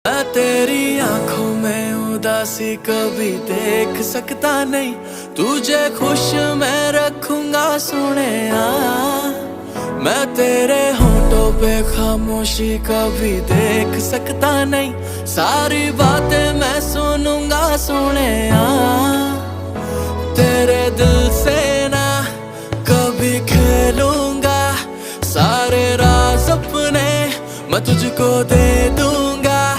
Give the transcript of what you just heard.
मैं तेरी आंखों में उदासी कभी देख सकता नहीं, तुझे खुश मैं रखूंगा सोनिया। मैं तेरे होठों पे खामोशी कभी देख सकता नहीं, सारी बातें मैं सुनूंगा सोनिया। तेरे दिल से ना कभी खेलूंगा, सारे राज अपने मैं तुझको दे दूं।